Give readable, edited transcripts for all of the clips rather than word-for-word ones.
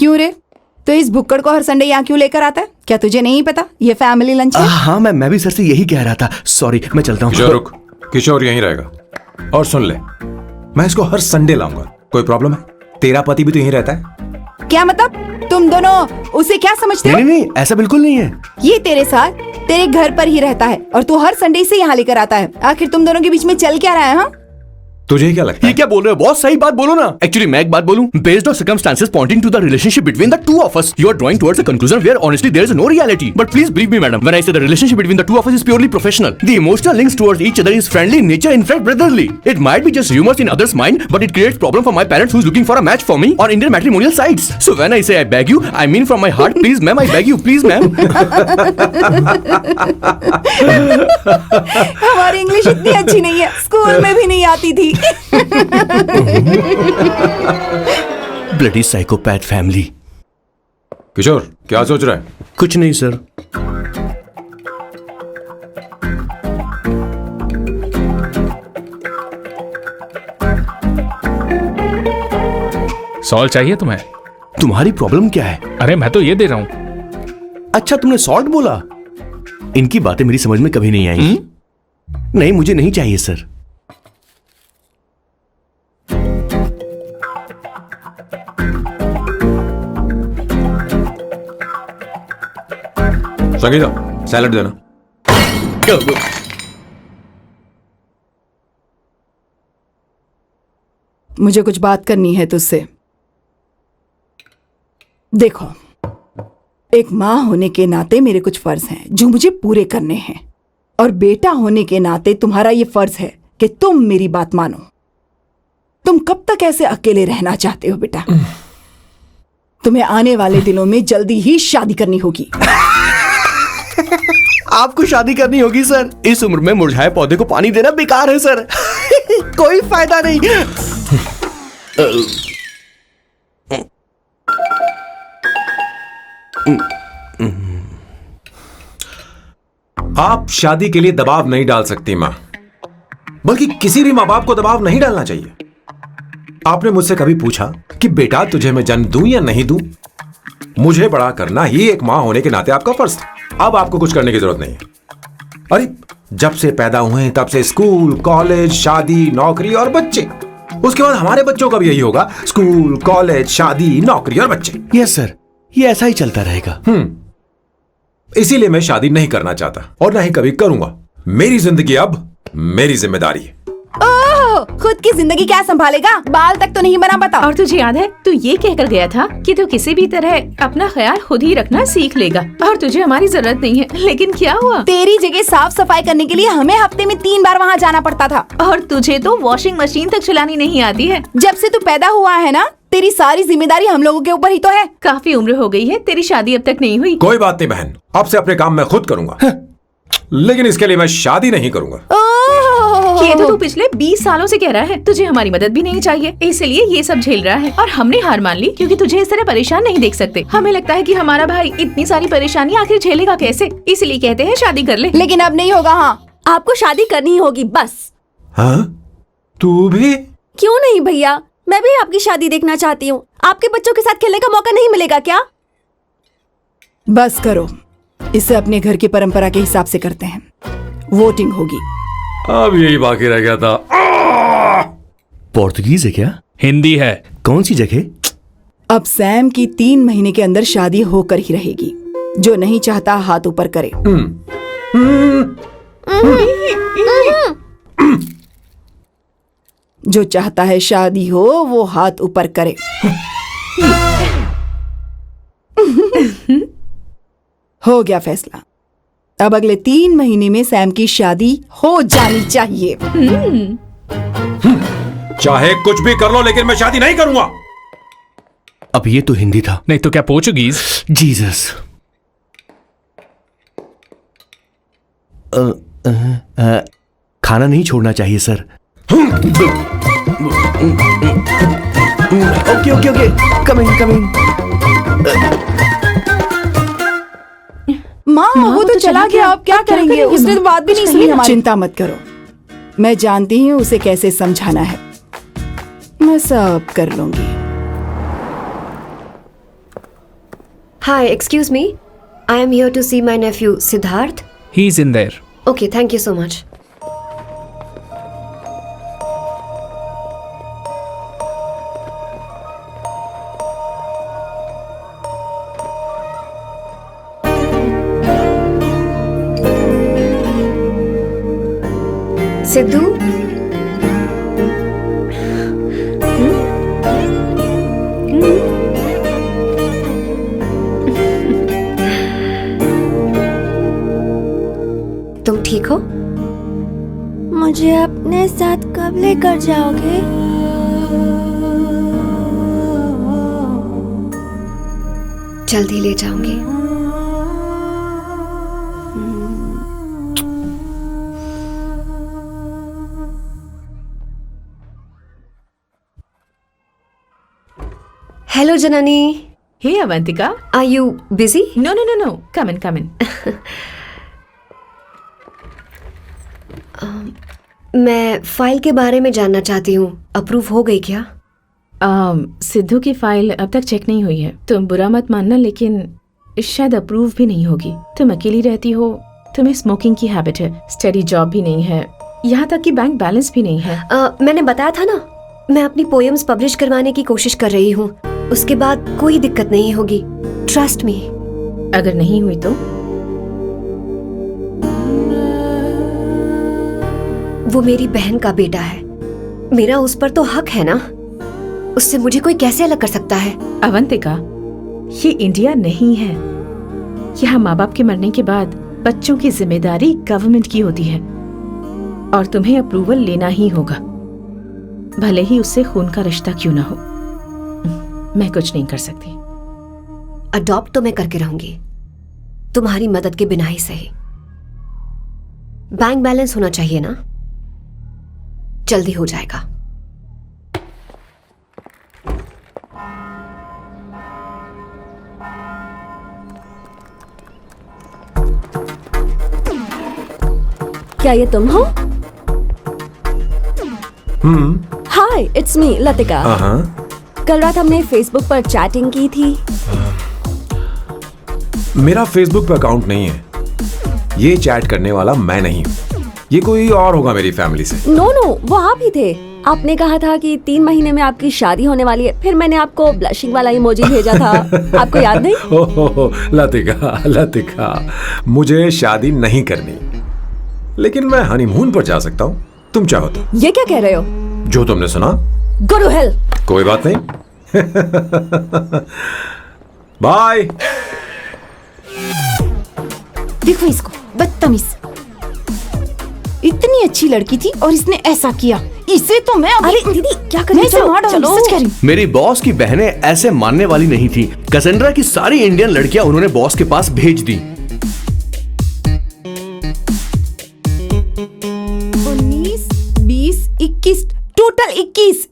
क्यों रे? तो इस भुक्कड़ को हर संडे यहाँ क्यों लेकर आता है? क्या तुझे नहीं पता ये फैमिली लंच है? हाँ, मैं भी सर से यही कह रहा था। सॉरी, मैं चलता हूँ। किशोर रुक, किशोर यहीं रहेगा। और सुन ले, मैं इसको हर संडे लाऊंगा। कोई प्रॉब्लम है? तेरा पति भी तो यहीं रहता है। क्या मतलब? तुम दोनों उसे क्या समझते हो? नहीं, ऐसा बिल्कुल नहीं है। ये तेरे साथ तेरे घर पर ही रहता है और तू हर संडे इसे यहाँ लेकर आता है। आखिर तुम दोनों के बीच में चल क्या रहा है? हाँ, तुझे क्या लगता है? ये क्या बोल रहे हो बॉस? सही बात बोलो ना। एक्चुअली मैं एक बात बोलूं, based on circumstances pointing to the relationship between the two of us, you are drawing towards a conclusion where honestly there is no reality. But please believe me madam, when I say the relationship between the two of us is purely professional. The emotional links towards each other is friendly in nature, in fact brotherly. It might be just rumors in others mind, but it creates problem for my parents who's looking for a match for me on Indian matrimonial sites. So when I say I beg you, I mean from my heart. Please ma'am, I beg you, please ma'am. हमारी English इतनी अच्छी नहीं है, school में भी नहीं आती थी. Bloody psychopath family. किशोर क्या सोच रहा है? कुछ नहीं सर. सॉल्ट चाहिए तुम्हें? तुम्हारी प्रॉब्लम क्या है? अरे मैं तो ये दे रहा हूं. अच्छा, तुमने सॉल्ट बोला. इनकी बातें मेरी समझ में कभी नहीं आई. नहीं, मुझे नहीं चाहिए सर. संगीता, सैलड देना. मुझे कुछ बात करनी है तुझसे. देखो, एक माँ होने के नाते मेरे कुछ फर्ज हैं जो मुझे पूरे करने हैं, और बेटा होने के नाते तुम्हारा ये फर्ज है कि तुम मेरी बात मानो. तुम कब तक ऐसे अकेले रहना चाहते हो बेटा? तुम्हें आने वाले दिनों में जल्दी ही शादी करनी होगी. आपको शादी करनी होगी सर. इस उम्र में मुरझाए पौधे को पानी देना बेकार है सर. कोई फायदा नहीं. आप शादी के लिए दबाव नहीं डाल सकती मां, बल्कि किसी भी मां बाप को दबाव नहीं डालना चाहिए. आपने मुझसे कभी पूछा कि बेटा तुझे मैं जन्म दूं या नहीं दूं? मुझे बड़ा करना ही एक मां होने के नाते आपका फर्ज था. अब आपको कुछ करने की जरूरत नहीं है. अरे जब से पैदा हुए हैं तब से स्कूल, कॉलेज, शादी, नौकरी और बच्चे. उसके बाद हमारे बच्चों का भी यही होगा, स्कूल, कॉलेज, शादी, नौकरी और बच्चे. यस सर, ये ऐसा ही चलता रहेगा. इसीलिए मैं शादी नहीं करना चाहता और ना ही कभी करूंगा. मेरी जिंदगी अब मेरी जिम्मेदारी है. ओह, खुद की जिंदगी क्या संभालेगा? बाल तक तो नहीं बना बता. और तुझे याद है तू ये कहकर गया था कि तू किसी भी तरह अपना ख्याल खुद ही रखना सीख लेगा और तुझे हमारी जरूरत नहीं है. लेकिन क्या हुआ? तेरी जगह साफ सफाई करने के लिए हमें हफ्ते में 3 बार वहाँ जाना पड़ता था. और तुझे तो वॉशिंग मशीन तक चलानी नहीं आती है. जब से तू पैदा हुआ है ना, तेरी सारी जिम्मेदारी हम लोगों के ऊपर ही तो है. काफी उम्र हो गई है, तेरी शादी अब तक नहीं हुई. कोई बात नहीं बहन, अब से अपने काम मैं खुद करूंगा. लेकिन इसके लिए मैं शादी नहीं करूंगा. ये तो तू पिछले 20 सालों से कह रहा है. तुझे हमारी मदद भी नहीं चाहिए, इसलिए ये सब झेल रहा है. और हमने हार मान ली क्योंकि तुझे इस तरह परेशान नहीं देख सकते. हमें लगता है कि हमारा भाई इतनी सारी परेशानी आखिर झेलेगा कैसे, इसलिए कहते हैं शादी कर ले. लेकिन अब नहीं होगा. हाँ, आपको शादी करनी ही होगी बस. हाँ? तू भी? क्यों नहीं भैया, मैं भी आपकी शादी देखना चाहती हूँ. आपके बच्चों के साथ खेलने का मौका नहीं मिलेगा क्या? बस करो, इसे अपने घर की परंपरा के हिसाब से करते हैं. वोटिंग होगी. अब यही बाकी रह गया था. पोर्तुगीज है क्या? हिंदी है. कौन सी जगह? अब सैम की 3 महीने के अंदर शादी होकर ही रहेगी. जो नहीं चाहता हाथ ऊपर करे. जो चाहता है शादी हो वो हाथ ऊपर करे. हो गया फैसला. अब अगले 3 महीने में सैम की शादी हो जानी चाहिए. चाहे कुछ भी कर लो, लेकिन मैं शादी नहीं करूंगा. अब ये तो हिंदी था. नहीं तो क्या पोर्चुगीज? जीसस. खाना नहीं छोड़ना चाहिए sir. Okay okay okay, coming. माँ वो तो चला गया. अब क्या करेंगे? उसने तो बात भी नहीं सुनी हमारी. चिंता मत करो, मैं जानती हूँ उसे कैसे समझाना है. मैं सब कर लूंगी. Hi, excuse me. I am here to see my nephew Siddharth. He is in their. Okay, thank you so much. Sidhu, तुम ठीक हो? मुझे अपने साथ कब लेकर जाओगे? जल्दी ले जाऊंगी. Hello, Janani. Hey Avantika. Are you busy? No no no no, come in come in. मैं फाइल के बारे में जानना चाहती हूँ. अप्रूव हो गई क्या? सिद्धू की फाइल अब तक चेक नहीं हुई है. तुम बुरा मत मानना, लेकिन शायद अप्रूव भी नहीं होगी. तुम अकेली रहती हो, तुम्हें स्मोकिंग की हैबिट है, स्टडी जॉब भी नहीं है, यहाँ तक कि बैंक बैलेंस भी नहीं है. मैंने बताया था ना, मैं अपनी पोएम्स पब्लिश करवाने की कोशिश कर रही हूँ. उसके बाद कोई दिक्कत नहीं होगी. Trust me. अगर नहीं हुई तो? वो मेरी बहन का बेटा है. मेरा उस पर तो हक है ना. उससे मुझे कोई कैसे अलग कर सकता है? अवंतिका, ये इंडिया नहीं है. यहाँ माँ बाप के मरने के बाद बच्चों की जिम्मेदारी गवर्नमेंट की होती है और तुम्हें अप्रूवल लेना ही होगा, भले ही उससे खून का रिश्ता क्यों ना हो. मैं कुछ नहीं कर सकती. अडॉप्ट तो मैं करके रहूंगी, तुम्हारी मदद के बिना ही सही. बैंक बैलेंस होना चाहिए ना. जल्दी हो जाएगा. क्या ये तुम हो? हाय, इट्स मी लतिका. कल रात हमने फेसबुक पर चैटिंग की थी. मेरा फेसबुक पे अकाउंट नहीं है. ये चैट करने वाला मैं नहीं हूँ. ये कोई और होगा मेरी फैमिली से. नो नो, वो आप ही थे. आपने कहा था कि 3 महीने में आपकी शादी होने वाली है. फिर मैंने आपको ब्लशिंग वाला इमोजी भेजा था. आपको याद नहीं? ओहो, लतिका लतिका, मुझे शादी नहीं करनी, लेकिन मैं हनीमून पर जा सकता हूँ. तुम चाहो तो. ये क्या कह रहे हो? जो तुमने सुना. Go to hell. कोई बात नहीं. बाय. देखो इसको, बदतमीज. इतनी अच्छी लड़की थी और इसने ऐसा किया. इसे तो मैं अरे दीदी, क्या कर रही हो? चलो, सच कह रही हूं. मेरी बॉस की बहनें ऐसे मानने वाली नहीं थी. कैसेंड्रा की सारी इंडियन लड़कियां उन्होंने बॉस के पास भेज दी. 19, 20, 21, टोटल 21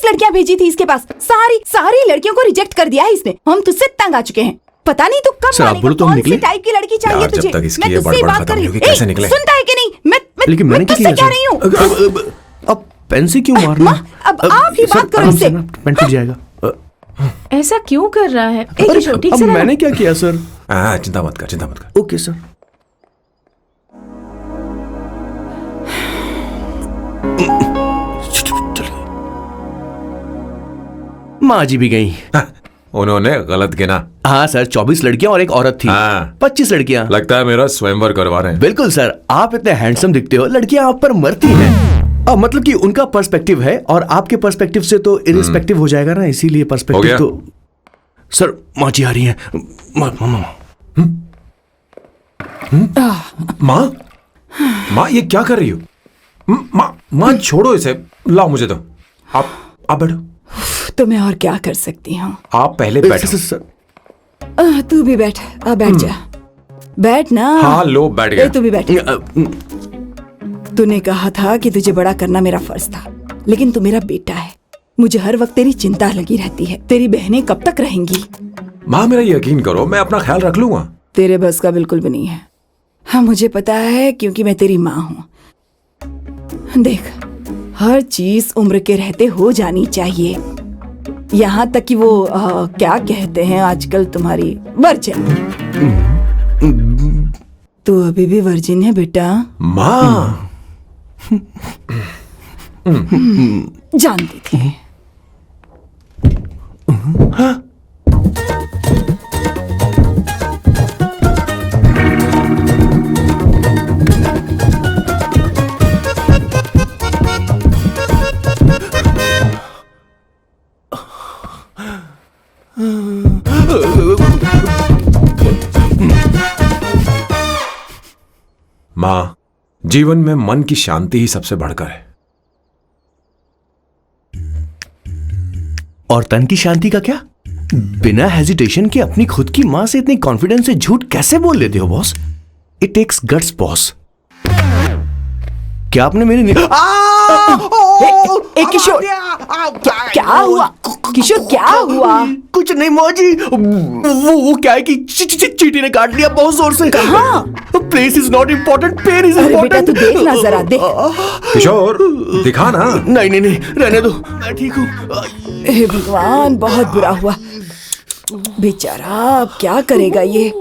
लड़कियां भेजी थी इसके पास. सारी लड़कियों को रिजेक्ट कर दिया है इसने. हम तुझसे तंग आ चुके हैं. पता नहीं तू कब सर, आप बोलो तो हम कौन निकले? सी टाइप की लड़की चाहिए यार, जब तुझे. तक इसकी मैं ये तुझसे ही बड़बड़ बात खत्म कर रही नहीं हूँ. होगी, कैसे निकले? सुनता है कि नहीं? लेकिन मैं मैंने क्या तुझसे किया कह रही हूँ. अब पेन से क्यों मारना? अब आप ही बात करो इससे. पेन टूट जाएगा. ऐसा क्यों कर रहा है? ठीक अब से मैंने क्या किया सर? चिंता मत कर. Okay sir. माँ जी भी गई. उन्होंने गलत गिना. हाँ सर, 24 लड़कियां और एक औरत थी. हाँ. 25 लड़कियां. लगता है मेरा स्वयंवर करवा रहे हैं. बिल्कुल सर, आप इतने हैंडसम दिखते हो, लड़कियां आप पर मरती हैं. अब मतलब कि उनका पर्सपेक्टिव है और आपके पर्सपेक्टिव से तो इरिस्पेक्टिव हो जाएगा ना, इसीलिए पर्सपेक्टिव तो. सर, माँ जी आ रही हैं. माँ ये क्या कर रही हो? माँ छोड़ो इसे. लाओ मुझे दो. आप बैठो. तो मैं और क्या कर सकती हूँ. आप पहले बैठो. सर, तू भी बैठ. बैठ जा. बैठ ना. हाँ लो, बैठ गया. तू भी बैठ. तूने कहा था कि तुझे बड़ा करना मेरा फर्ज था, लेकिन तू मेरा बेटा है. मुझे हर वक्त तेरी चिंता लगी रहती है. तेरी बहनें कब तक रहेंगी? माँ मेरा यकीन करो, मैं अपना ख्याल रख लूंगा. तेरे बस का बिल्कुल भी नहीं है. हाँ, मुझे पता है, क्योंकि मैं तेरी माँ हूँ. देख, हर चीज उम्र के रहते हो जानी चाहिए. यहाँ तक कि वो क्या कहते हैं आजकल तुम्हारी वर्जिन। तू अभी भी वर्जिन है बेटा? माँ जानती थी। माँ, जीवन में मन की शांति ही सबसे बढ़कर है। और तन की शांति का क्या? बिना हेजिटेशन के अपनी खुद की मां से इतनी कॉन्फिडेंस से झूठ कैसे बोल लेते हो boss? It takes guts boss. क्या आपने मेरी किशोर, क्या हुआ? किशोर क्या हुआ? कुछ नहीं मौजी, वो क्या है कि चींटी ने काट लिया बहुत जोर से। कहाँ? Place is not important, pen is अरे बेटा इम्पोर्टेंट। तू देख ना जरा, देख। किशोर दिखा ना। नहीं नहीं नहीं, रहने दो, मैं ठीक हूँ। हे भगवान, बहुत बुरा हुआ बेचारा। अब क्या करेगा ये?